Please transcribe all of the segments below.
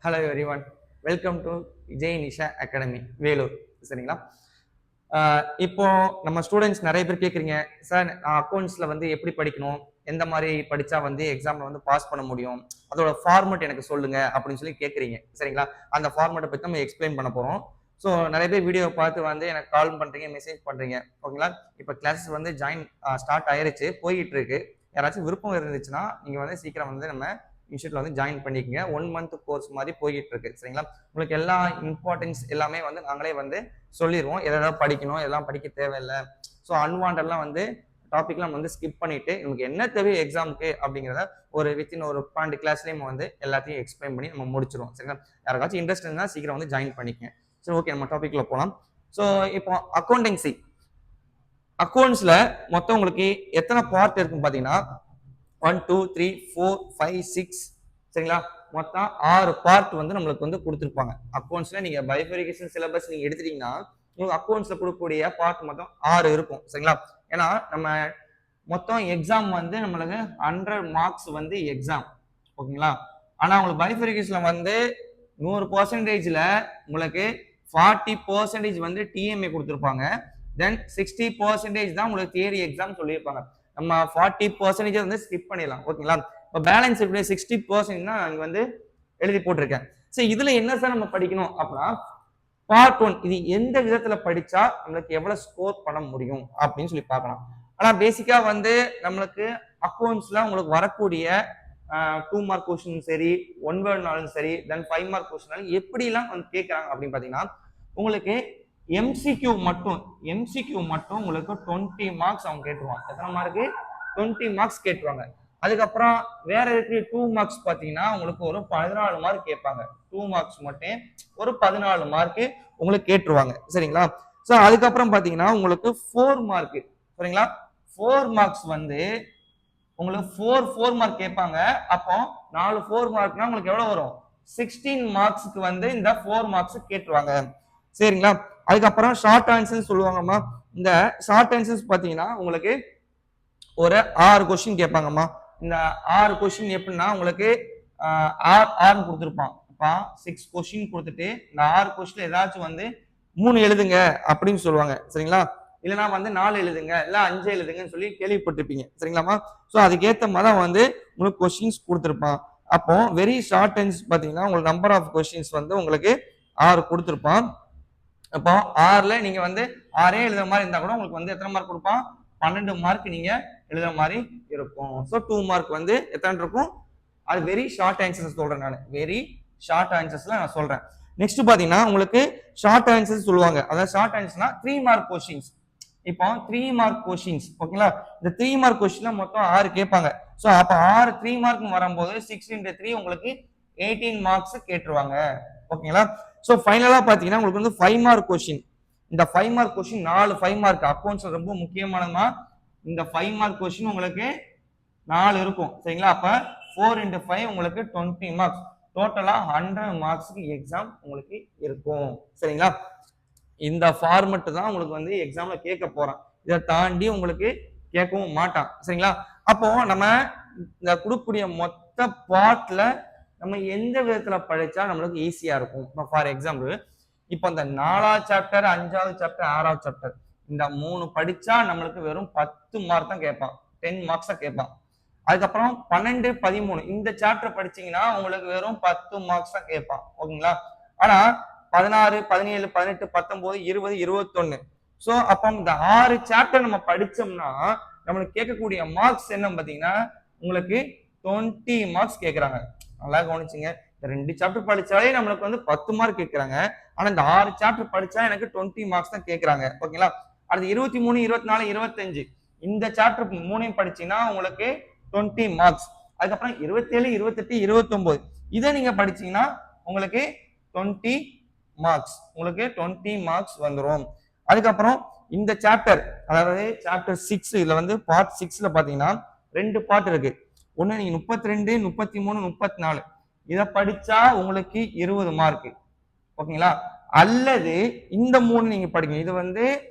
Hello everyone, welcome to Vijay Nisha academy Vellore. சரிங்களா? இப்போ நம்ம ஸ்டூடெண்ட்ஸ் நிறைய பேர் கேட்குறீங்க, சார் அக்கௌண்ட்ஸில் வந்து எப்படி படிக்கணும், எந்த மாதிரி படித்தா வந்து எக்ஸாமில் வந்து பாஸ் பண்ண முடியும், அதோட ஃபார்மெட் எனக்கு சொல்லுங்க அப்படின்னு சொல்லி கேட்குறீங்க. சரிங்களா? அந்த ஃபார்மெட்டை பற்றி நம்ம எக்ஸ்பிளைன் பண்ண போகிறோம். ஸோ நிறைய பேர் வீடியோ பார்த்து வந்து எனக்கு கால் பண்ணுறீங்க, மெசேஜ் பண்ணுறீங்க. ஓகேங்களா? இப்போ கிளாஸஸ் வந்து ஸ்டார்ட் ஆயிருச்சு, போய்கிட்டு இருக்கு. யாராச்சும் விருப்பம் இருந்துச்சுன்னா நீங்கள் வந்து சீக்கிரம் வந்து நம்ம இன்ஸ்டியூட்ல வந்து ஜாயின் பண்ணிக்கங்க. 1 மந்த் கோர்ஸ் மாதிரி போய்கிட்டு இருக்கு. சரிங்களா? உங்களுக்கு எல்லா இம்பார்ட்டன்ஸ் எல்லாமே வந்து நாங்களே வந்து சொல்லிடுவோம். எதாவது படிக்கணும், எதெல்லாம் படிக்க தேவையில்லை. ஸோ அன்வான்டெல்லாம் வந்து டாபிக்லாம் வந்து ஸ்கிப் பண்ணிட்டு நமக்கு என்ன தேவை எக்ஸாமுக்கு அப்படிங்கிறத ஒரு வித்தின் ஒரு 12 கிளாஸ்லேயும் வந்து எல்லாத்தையும் எக்ஸ்பிளைன் பண்ணி நம்ம முடிச்சிருவோம். சரிங்களா? யாருக்காச்சும் இன்ட்ரெஸ்ட் இருந்தால் சீக்கிரம் வந்து ஜாயின் பண்ணிக்கங்க. சரி, ஓகே, நம்ம டாபிக்ல போகலாம். ஸோ இப்போ அக்கௌண்ட்ஸ்ல மொத்தம் உங்களுக்கு எத்தனை பார்ட் இருக்குன்னு பார்த்தீங்கன்னா 1 2 3 4 5 6 சரிங்களா? மொத்தம் 6 பார்ட் வந்து நம்மளுக்கு வந்து கொடுத்துருப்பாங்க. அக்கௌண்ட்ஸ்ல நீங்க பைஃபரிகேஷன் சிலபஸ் நீங்க எடுத்துட்டீங்கன்னா உங்களுக்கு அக்கௌண்ட்ஸ்ல கொடுக்கக்கூடிய பார்ட் மொத்தம் 6 இருக்கும். சரிங்களா? ஏன்னா நம்ம மொத்தம் எக்ஸாம் வந்து நம்மளுக்கு 100 மார்க்ஸ் வந்து எக்ஸாம். ஓகேங்களா? ஆனா உங்களுக்கு பைஃபரிகேஷன்ல வந்து 100%ல உங்களுக்கு 40% வந்து டிஎம்ஏ கொடுத்துருப்பாங்க. தென் 60% தான் உங்களுக்கு தியரி எக்ஸாம் சொல்லியிருப்பாங்க. நம்ம 40% வந்து ஸ்கிப் பண்ணிடலாம். ஓகேங்களா? இப்போ பேலன்ஸ் இப்படி 60% தான் அங்கே வந்து எழுதி போட்டிருக்கேன். சரி, இதுல என்ன சார் நம்ம படிக்கணும் அப்படின்னா பார்ட் 1 இது எந்த விதத்துல படிச்சா நம்மளுக்கு எவ்வளவு ஸ்கோர் பண்ண முடியும் அப்படின்னு சொல்லி பார்க்கலாம். ஆனா பேசிக்கா வந்து நம்மளுக்கு அக்கௌண்ட்ஸ்ல உங்களுக்கு வரக்கூடிய 2 மார்க் கொஸ்டின் சரி, 1 வேர்ட்னாலும் சரி, தென் 5 மார்க் கொஸ்டின் எப்படிலாம் வந்து கேட்கறாங்க அப்படின்னு பாத்தீங்கன்னா உங்களுக்கு எம்சிக்யூ மட்டும் உங்களுக்கு 20 மார்க்ஸ் அவங்க கேட்டுருவாங்க. எத்தனை மார்க்கு? 20 மார்க்ஸ் கேட்டுருவாங்க. அதுக்கப்புறம் வேற இருக்கிற 2 மார்க்ஸ் பாத்தீங்கன்னா உங்களுக்கு ஒரு 14 மார்க் கேட்பாங்க. 2 மார்க்ஸ் மட்டும் ஒரு 14 மார்க் உங்களுக்கு கேட்டுருவாங்க. சரிங்களா? சோ அதுக்கப்புறம் பாத்தீங்கன்னா உங்களுக்கு 4 மார்க். சரிங்களா? 4 மார்க்ஸ் வந்து உங்களுக்கு 4 மார்க் கேட்பாங்க. அப்போ 4 4 மார்க்னா உங்களுக்கு எவ்வளவு வரும்? 16 மார்க்ஸ்க்கு வந்து இந்த 4 மார்க்ஸ் கேட்டுருவாங்க. சரிங்களா? அதுக்கப்புறம் ஷார்ட் ஆன்சர்ஸ் சொல்லுவாங்கம்மா. இந்த ஷார்ட் ஆன்சர்ஸ் பாத்தீங்கன்னா உங்களுக்கு ஒரு 6 கொஸ்டின் கேட்பாங்கம்மா. இந்த 6 கொஸ்டின் எப்படின்னா உங்களுக்கு ஆறு கொடுத்துருப்பான். அப்ப 6 கொஸ்டின் கொடுத்துட்டு இந்த 6 கொஸ்டின் ஏதாச்சும் வந்து 3 எழுதுங்க அப்படின்னு சொல்லுவாங்க. சரிங்களா? இல்லைன்னா வந்து 4 எழுதுங்க, இல்ல 5 எழுதுங்கன்னு சொல்லி கேள்விப்பட்டிருப்பீங்க. சரிங்களாமா? ஸோ அதுக்கேற்ற மாதிரி வந்து உங்களுக்கு கொஸ்டின்ஸ் கொடுத்துருப்பான். அப்போ வெரி ஷார்ட் ஆன்சர்ஸ் பாத்தீங்கன்னா உங்களுக்கு நம்பர் ஆஃப் கொஸ்டின்ஸ் வந்து உங்களுக்கு 6 கொடுத்துருப்பான். அப்போ 6ல நீங்க வந்து 6 எழுதுற மாதிரி இருந்தா கூட உங்களுக்கு வந்து எத்தனை மார்க் கொடுப்பான்? 12 மார்க் நீங்க எழுதுற மாதிரி இருக்கும். ஸோ 2 மார்க் வந்து எத்தனை இருக்கும்? அது வெரி ஷார்ட் ஆன்சர்ஸ் சொல்றேன் நான். வெரி ஷார்ட் ஆன்சர்ஸ்ல நான் சொல்றேன். நெக்ஸ்ட் பாத்தீங்கன்னா உங்களுக்கு ஷார்ட் ஆன்சர்ஸ் சொல்லுவாங்க. அதாவது ஷார்ட் ஆன்சர்ஸ்னா 3 மார்க் கொஸ்டின்ஸ். இப்போ 3 மார்க் கொஸ்டின்ஸ். ஓகேங்களா? இந்த 3 மார்க் கொஸ்டின்ல மொத்தம் 6 கேட்பாங்க. ஸோ அப்ப 6 3 மார்க் வரும்போது 6 × 3 உங்களுக்கு 18 மார்க்ஸ் கேட்டுருவாங்க. ஓகேங்களா? ஸோ ஃபைனலா பாத்தீங்கன்னா உங்களுக்கு வந்து 5 மார்க் கொஸ்டின். இந்த 5 மார்க் கொஸ்டின் 4 5 மார்க் அக்கௌண்ட்ஸ் ரொம்ப முக்கியமானதுமா. இந்த 5 மார்க் கொஸ்டின் உங்களுக்கு 4 இருக்கும். சரிங்களா? அப்ப 4 × 5 உங்களுக்கு 20 மார்க்ஸ். டோட்டலா 100 மார்க்ஸ்க்கு எக்ஸாம் உங்களுக்கு இருக்கும். சரிங்களா? இந்த ஃபார்மெட் தான் உங்களுக்கு வந்து எக்ஸாம்ல கேட்க போறான். இதை தாண்டி உங்களுக்கு கேட்கவும் மாட்டான். சரிங்களா? அப்போ நம்ம இந்த கொடுக்கக்கூடிய மொத்த பார்ட்ல நம்ம எந்த விதத்துல படிச்சா நம்மளுக்கு ஈஸியா இருக்கும்? ஃபார் எக்ஸாம்பிள் இப்போ இந்த 4வது சாப்டர், 5வது சாப்டர், 6வது சாப்டர் இந்த 3 படிச்சா நம்மளுக்கு வெறும் 10 மார்க் தான் கேட்பான். 10 மார்க்ஸ் தான் கேட்பான். அதுக்கப்புறம் 12 13 இந்த சாப்டர் படிச்சீங்கன்னா உங்களுக்கு வெறும் 10 மார்க்ஸ் தான் கேட்பான். ஓகேங்களா? ஆனா 16 17 18 19 20 21 சோ அப்ப இந்த 6 சாப்டர் நம்ம படிச்சோம்னா நம்மளுக்கு கேட்கக்கூடிய மார்க்ஸ் என்ன பாத்தீங்கன்னா உங்களுக்கு 20 மார்க்ஸ் கேட்கறாங்க. நல்லா கவனிச்சுங்க. இந்த 2 சாப்டர் படிச்சாலே நம்மளுக்கு வந்து 10 மார்க் கேட்கறாங்க. ஆனா இந்த 6 சாப்டர் படிச்சா எனக்கு 20 மார்க்ஸ் தான் கேட்கறாங்க. ஓகேங்களா? அடுத்து 23 24 25 இந்த சாப்டர் 3 படிச்சீங்கன்னா உங்களுக்கு 20 மார்க்ஸ். அதுக்கப்புறம் 27 28 29 இதை நீங்க படிச்சீங்கன்னா உங்களுக்கு 20 மார்க்ஸ். உங்களுக்கு 20 மார்க்ஸ் வந்துடும். அதுக்கப்புறம் இந்த சாப்டர் அதாவது சாப்டர் 6 இதுல வந்து பார்ட் 6ல பாத்தீங்கன்னா 2 பார்ட் இருக்கு. ஒண்ணு நீங்க 32 33 34 இதை படிச்சா உங்களுக்கு 20 மார்க். ஓகேங்களா? அல்லது இந்த 3 நீங்க படிங்க. இது வந்து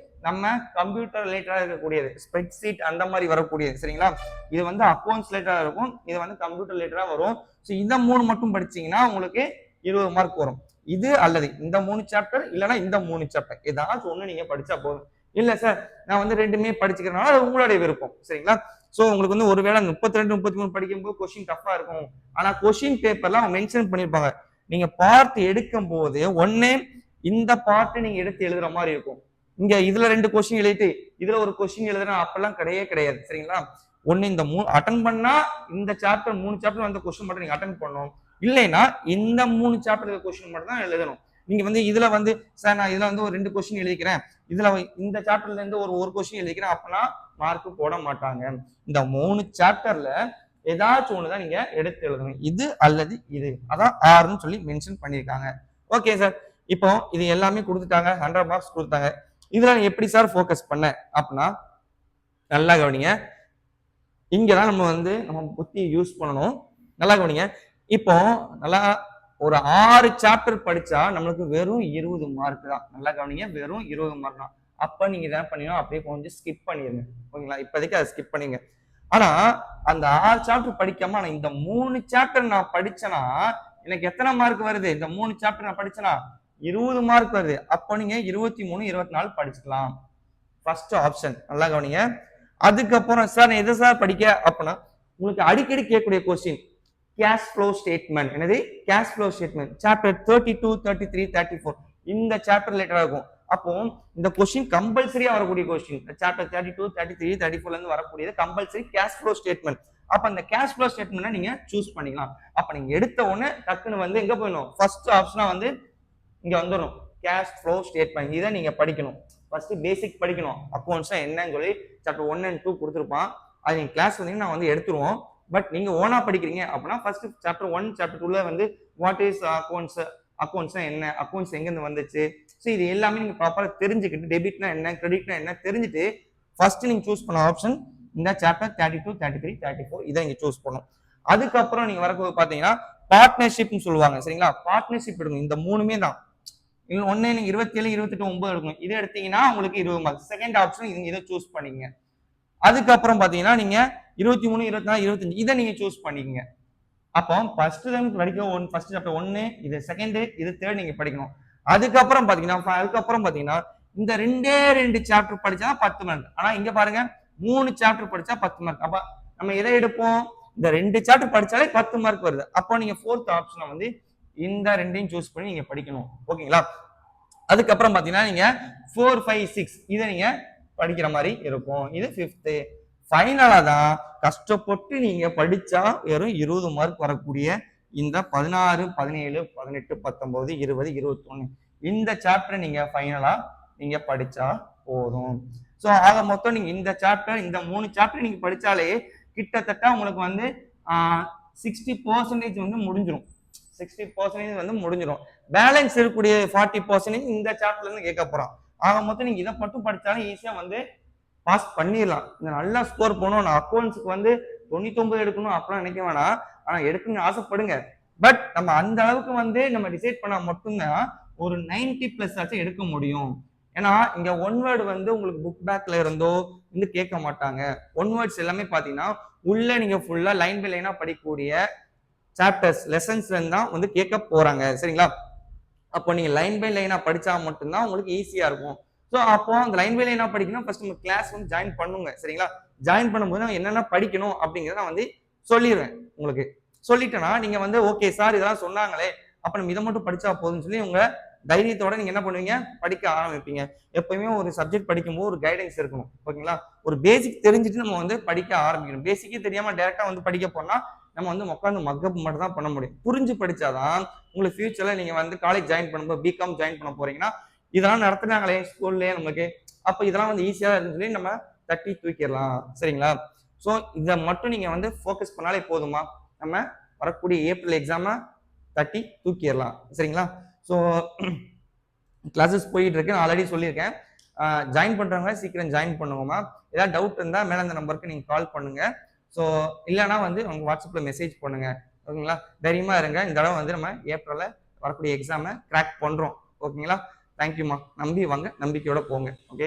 நம்ம கம்ப்யூட்டர் ரிலேட்டடா இருக்கக்கூடியது, ஸ்ப்ரெட் ஷீட் அந்த மாதிரி வரக்கூடியது. சரிங்களா? இது வந்து அக்கௌண்ட்ஸ் ரிலேட்டடா இருக்கும், இது வந்து கம்ப்யூட்டர் ரிலேட்டடா வரும். ஸோ இந்த 3 மட்டும் படிச்சீங்கன்னா உங்களுக்கு 20 மார்க் வரும். இது அல்லது இந்த 3 சாப்டர் இல்லைன்னா இந்த 3 சாப்டர் ஏதாச்சும் ஒண்ணு நீங்க படிச்சா போதும். இல்ல சார் நான் வந்து ரெண்டுமே படிச்சுக்கிறனால அது உங்களுடைய விருப்பம். சரிங்களா? சோ உங்களுக்கு வந்து ஒருவேளை 32 33 படிக்கும்போது கொஸ்டின் டஃபா இருக்கும். ஆனா கொஸ்டின் பேப்பர்ல அவங்க மென்ஷன் பண்ணிருப்பாங்க. நீங்க பார்ட் எடுக்கும் போது ஒண்ணே இந்த பார்ட் நீங்க எடுத்து எழுதுற மாதிரி இருக்கும். இங்க இதுல 2 கொஸ்டின் எழுதிட்டு இதுல ஒரு கொஸ்டின் எழுதுறேன் அப்பெல்லாம் கிடையாது. சரிங்களா? ஒண்ணு இந்த அட்டன் பண்ணா இந்த சாப்டர் 3 சாப்டர் வந்த கொஸ்டின் மட்டும் நீங்க அட்டன் பண்ணணும். இல்லைன்னா இந்த 3 சாப்டர் கொஸ்டின் மட்டும் தான் எழுதணும். நீங்க வந்து இதுல வந்து சார் நான் இதுல வந்து ஒரு 2 கொஸ்டின் எழுதிக்கிறேன், இதுல இந்த சாப்டர்ல இருந்து ஒரு கொஸ்டின் எழுதிக்கிறேன் அப்பனா மார்க் போட மாட்டாங்க. இந்த 3 சாப்டர்ல ஏதாச்சும் ஒண்ணுதான் நீங்க எடுத்து எழுதணும். இது அல்லது இது, அதான் ஆறுன்னு சொல்லி மென்ஷன் பண்ணிருக்காங்க. ஓகே சார், இப்போ இது எல்லாமே கொடுத்துட்டாங்க, 100 மார்க்ஸ் கொடுத்தாங்க. இதுல எப்படி சார் ஃபோக்கஸ் பண்ண அப்படின்னா நல்லா கவனிங்க. இங்கதான் நம்ம புத்தி யூஸ் பண்ணணும். நல்லா கவனிங்க. இப்போ நல்லா ஒரு 6 சாப்டர் படிச்சா நம்மளுக்கு வெறும் 20 மார்க் தான். நல்லா கவனிங்க, வெறும் 20 மார்க் தான். அப்ப நீங்க இதை பண்ணீங்கன்னா அப்படியே கொஞ்சம் ஸ்கிப் பண்ணிருங்க. ஓகேங்களா? இப்போதைக்கு அதை ஸ்கிப் பண்ணிங்க. ஆனா அந்த 6 சாப்டர் படிக்காம இந்த 3 சாப்டர் நான் படிச்சேன்னா எனக்கு எத்தனை மார்க் வருது? இந்த 3 சாப்டர் நான் படிச்சேன்னா 20 மார்க் வருது. அப்போ நீங்க 23 24 படிச்சுக்கலாம். First option. நல்லா கவனிங்க. அதுக்கப்புறம் சார் எதை சார் படிக்க அப்படின்னா உங்களுக்கு அடிக்கடி கேட்கக்கூடிய கொஸ்டின் கேஷ் ஃப்ளோ ஸ்டேட்மெண்ட். என்னது? கேஷ் ஃப்ளோ ஸ்டேட்மெண்ட் சாப்டர் 32 33 34 இந்த சாப்டர் ரிலேட்டடா இருக்கும். அப்போ இந்த கொஸ்டின் கம்பல்சரியா வரக்கூடிய கொஸ்டின் சாப்டர் 32 33 34 இருந்து வரக்கூடியது கம்பல்சரி கேஷ் ஃப்ளோ ஸ்டேட்மெண்ட். அப்ப அந்த கேஷ் ஃப்ளோ ஸ்டேட்மெண்ட் நீங்க சூஸ் பண்ணிக்கலாம். அப்ப நீங்க எடுத்த உடனே டக்குன்னு வந்து எங்க போயிடணும்? ஃபர்ஸ்ட் ஆப்ஷனா வந்து இங்க வந்துடும் கேஷ் ஃப்ளோ ஸ்டேட்மெண்ட். இதை நீங்க படிக்கணும். ஃபர்ஸ்ட் பேசிக் படிக்கணும். அக்கௌண்ட்ஸ் என்னன்னு சொல்லி சாப்டர் 1 and 2 கொடுத்துருப்பான். அது நீங்க கிளாஸ் வந்தீங்கன்னா நான் வந்து எடுத்துருவோம். பட் நீங்க ஓனா படிக்கிறீங்க அப்படின்னா ஃபர்ஸ்ட் சாப்டர் 1 சாப்டர் 2ல வந்து வாட் இஸ் அக்கௌண்ட்ஸ் என்ன, அக்கௌண்ட்ஸ் எங்க இருந்து வந்துச்சு, ஸோ இது எல்லாமே நீங்க ப்ராப்பரா தெரிஞ்சுக்கிட்டு டெபிட்னா என்ன கிரெடிட்னா என்ன தெரிஞ்சுட்டு ஃபர்ஸ்ட் நீங்க சூஸ் பண்ண ஆப்ஷன் இந்த சாப்டர் 32 33 34 இதை நீங்க சூஸ் பண்ணணும். அதுக்கப்புறம் நீங்க வரப்போது பாத்தீங்கன்னா பார்ட்னர்ஷிப்னு சொல்லுவாங்க. சரிங்களா? பார்ட்னர்ஷிப் எடுங்க. இந்த மூணுமே தான். ஒன்னு நீங்க 27 28 9 எடுக்கணும். இதை எடுத்தீங்கன்னா உங்களுக்கு 20 மார்க். செகண்ட் ஆப்ஷன் இதை சூஸ் பண்ணிக்கங்க. அதுக்கப்புறம் பாத்தீங்கன்னா நீங்க 23 24 25 இதை நீங்க சூஸ் பண்ணிக்கங்க. அப்போ ஃபர்ஸ்ட் டைம் படிக்க ஃபர்ஸ்ட் சாப்டர் 1 இது செகண்ட் இது தேர்ட் நீங்க படிக்கணும். அதுக்கப்புறம் பாத்தீங்கன்னா இந்த 2 சாப்டர் படிச்சா 10 மார்க். ஆனா இங்க பாருங்க 3 சாப்டர் படிச்சா 10 மார்க். அப்ப நம்ம எதை எடுப்போம்? இந்த 2 சாப்டர் படிச்சாலே 10 மார்க் வருது. அப்போ நீங்க ஃபோர்த் ஆப்ஷனை வந்து இந்த 2ஐயும் சூஸ் பண்ணி நீங்க படிக்கணும். ஓகேங்களா? அதுக்கப்புறம் பாத்தீங்கன்னா நீங்க 4 5 6 இதை நீங்க படிக்கிற மாதிரி இருக்கும். இது 5th. ஃபைனலா தான் கஷ்டப்பட்டு நீங்க படிச்சா வெறும் 20 மார்க் வரக்கூடிய இந்த 16 17 18 19 20 21 இந்த சாப்டர் நீங்க ஃபைனலா நீங்க படிச்சா போதும். ஸோ ஆக மொத்தம் நீங்க இந்த சாப்டர் இந்த 3 சாப்டர் நீங்க படிச்சாலே கிட்டத்தட்ட உங்களுக்கு வந்து 60% வந்து முடிஞ்சிடும். 60% வந்து முடிஞ்சிடும். பேலன்ஸ் இருக்கக்கூடிய 40% இந்த சாப்டர்ல இருந்து கேட்க போறான். ஆக மொத்தம் நீங்க இதை மட்டும் படிச்சாலும் ஈஸியா வந்து பாஸ் பண்ணிடலாம். இந்த நல்லா ஸ்கோர் பண்ணணும். நான் அக்கௌண்ட்ஸுக்கு வந்து 99 எடுக்கணும் அப்படிலாம் நினைக்க வேணாம். ஆனா எடுக்கணும்னு ஆசைப்படுங்க. பட் நம்ம அந்த அளவுக்கு வந்து நம்ம டிசைட் பண்ணா மட்டும்தான் ஒரு 90+ ஆச்சும் எடுக்க முடியும். ஏன்னா இங்க ஒன் வேர்டு வந்து உங்களுக்கு புக் பேக்ல இருந்தோ வந்து கேட்க மாட்டாங்க. ஒன் வேர்ட்ஸ் எல்லாமே பாத்தீங்கன்னா உள்ள நீங்க ஃபுல்லா லைன் பை லைனா படிக்கக்கூடிய சாப்டர்ஸ் லெசன்ஸ்ல இருந்து தான் வந்து கேட்க போறாங்க. சரிங்களா? அப்போ நீங்க லைன் பை லைனா படிச்சா மட்டும்தான் உங்களுக்கு ஈஸியா இருக்கும். ஸோ அப்போ அந்த லைன் பை லைனா படிக்கணும் ஃபர்ஸ்ட் நம்ம கிளாஸ் வந்து ஜாயின் பண்ணுங்க. சரிங்களா? ஜாயின் பண்ணும்போது நான் என்னென்ன படிக்கணும் அப்படிங்கிறத நான் வந்து சொல்லிடுவேன். உங்களுக்கு சொல்லிட்டேன்னா நீங்க வந்து ஓகே சார் இதெல்லாம் சொன்னாங்களே அப்ப நம்ம இதை மட்டும் படிச்சா போதும்னு சொல்லி உங்க தைரியத்தோட நீங்க என்ன பண்ணுவீங்க? படிக்க ஆரம்பிப்பீங்க. எப்பயுமே ஒரு சப்ஜெக்ட் படிக்கும்போது ஒரு கைடன்ஸ் இருக்கணும். ஓகேங்களா? ஒரு பேசிக் தெரிஞ்சுட்டு நம்ம வந்து படிக்க ஆரம்பிக்கணும். பேசிக்கே தெரியாம டைரக்டா வந்து படிக்க போனா நம்ம வந்து உட்காந்து மக்கப் மட்டும் தான் பண்ண முடியும். புரிஞ்சு படிச்சாதான் உங்களுக்கு ஃபியூச்சர்ல நீங்க வந்து காலேஜ் ஜாயின் பண்ணும்போது பிகாம் ஜாயின் பண்ண போறீங்கன்னா இதெல்லாம் நடத்துனாங்களே ஸ்கூல்லயே நமக்கு அப்ப இதெல்லாம் வந்து ஈஸியா இருக்குன்னு சொல்லி நம்ம தட்டி தூக்கிடலாம். சரிங்களா? ஸோ இதை மட்டும் நீங்க வந்து ஃபோக்கஸ் பண்ணாலே போதுமா? நம்ம வரக்கூடிய ஏப்ரல் எக்ஸாம தட்டி தூக்கிடலாம். சரிங்களா? ஸோ கிளாஸஸ் போயிட்டு இருக்கு. நான் ஆல்ரெடி சொல்லியிருக்கேன். ஜாயின் பண்றவங்க சீக்கிரம் ஜாயின் பண்ணுவோமா? ஏதாவது டவுட் இருந்தா மேல அந்த நம்பருக்கு நீங்க கால் பண்ணுங்க. ஸோ இல்லைன்னா வந்து உங்க வாட்ஸ்அப்ல மெசேஜ் பண்ணுங்க. ஓகேங்களா? தைரியமா இருங்க. இந்த தடவை வந்து நம்ம ஏப்ரல்ல வரக்கூடிய எக்ஸாமை கிராக் பண்றோம். ஓகேங்களா? தேங்க்யூமா. நம்பி வாங்க, நம்பிக்கையோட போங்க. ஓகே.